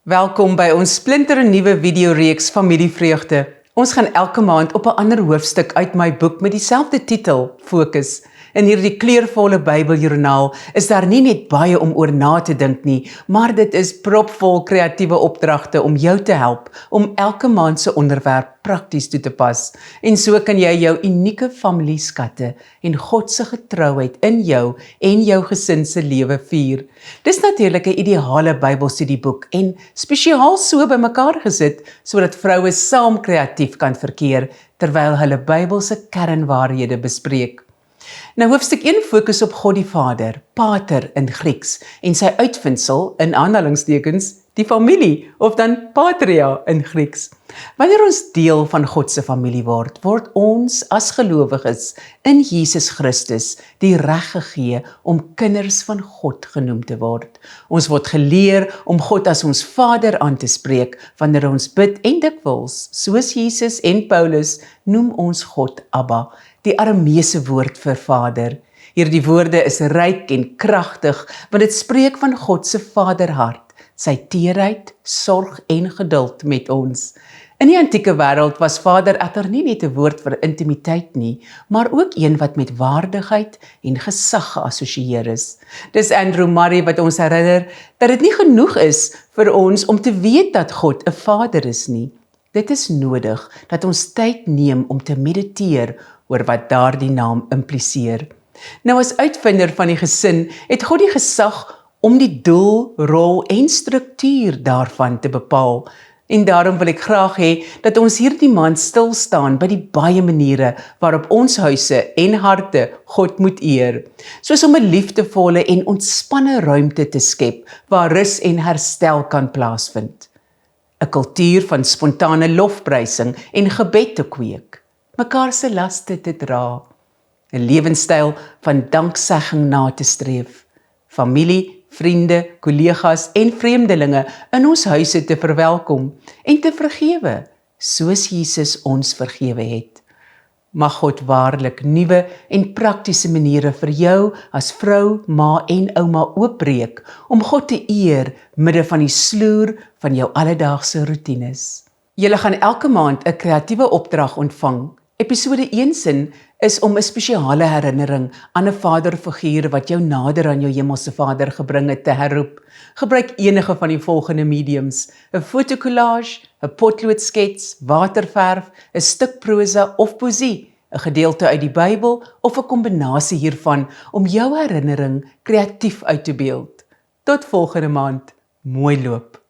Welkom by ons splinternuwe videoreeks Familievreugde. Ons gaan elke maand op 'n ander hoofstuk uit my boek met dieselfde titel fokus. In hierdie kleurvolle Bybeljoernaal is daar nie net baie om oor na te dink nie, maar dit is propvol kreatiewe opdragte om jou te help om elke maand se onderwerp prakties toe te pas. En so kan jy jou unieke familieskatte en God se getrouheid in jou en jou gesin se lewe vier. Dis natuurlik 'n ideale Bybelstudieboek en spesiaal so bymekaar gesit sodat vroue saam kreatief kan verkeer terwyl hulle Bybelse kernwaarhede bespreek. Nou hoofstuk 1 fokus op God die Vader, Pater in Grieks, en sy uitvindsel, in aanhalingstekens, die familie, of dan patria in Grieks. Wanneer ons deel van God se familie word ons as gelowiges in Jesus Christus die reg gegee om kinders van God genoem te word. Ons word geleer om God as ons Vader aan te spreek wanneer ons bid en dikwels, soos Jesus en Paulus, noem ons God Abba, die Arameese woord vir Vader. Hierdie woorde is ryk en kragtig, want dit spreek van God se vaderhart, sy teerheid, sorg en geduld met ons. In die antieke wêreld was Vader egter nie net 'n woord vir intimiteit nie, maar ook een wat met waardigheid en gesag geassosieer is. Dis Andrew Murray wat ons herinner dat dit nie genoeg is vir ons om te weet dat God 'n Vader is nie. Dit is nodig dat ons tyd neem om te mediteer oor wat daardie naam impliseer. Nou as uitvinder van die gesin het God die gesag om die doel, rol en struktuur daarvan te bepaal. En daarom wil ek graag hê dat ons hierdie maand stil staan by die baie maniere waarop ons huise en harte God moet eer. Soos om 'n liefdevolle en ontspanne ruimte te skep waar rus en herstel kan plaasvind. 'n Kultuur van spontane lofprysing en gebed te kweek. Mekaar se laste te dra. 'n lewenstyl van danksegging na te streef. Familie, vriende, kollegas en vreemdelinge in ons huise te verwelkom en te vergewe, soos Jesus ons vergewe het. Mag God waarlik nuwe en praktiese maniere vir jou as vrou, ma en ouma oopbreek om God te eer midde van die sloer van jou alledaagse roetines. Julle gaan elke maand 'n kreatiewe opdrag ontvang. Episode 1 sin is om 'n spesiale herinnering aan 'n vaderfiguur wat jou nader aan jou hemelse Vader gebring het te herroep. Gebruik enige van die volgende mediums: 'n fotokollage, 'n potloodskets, waterverf, 'n stuk prosa of poesie, 'n gedeelte uit die Bybel of 'n kombinasie hiervan om jou herinnering kreatief uit te beeld. Tot volgende maand. Mooi loop.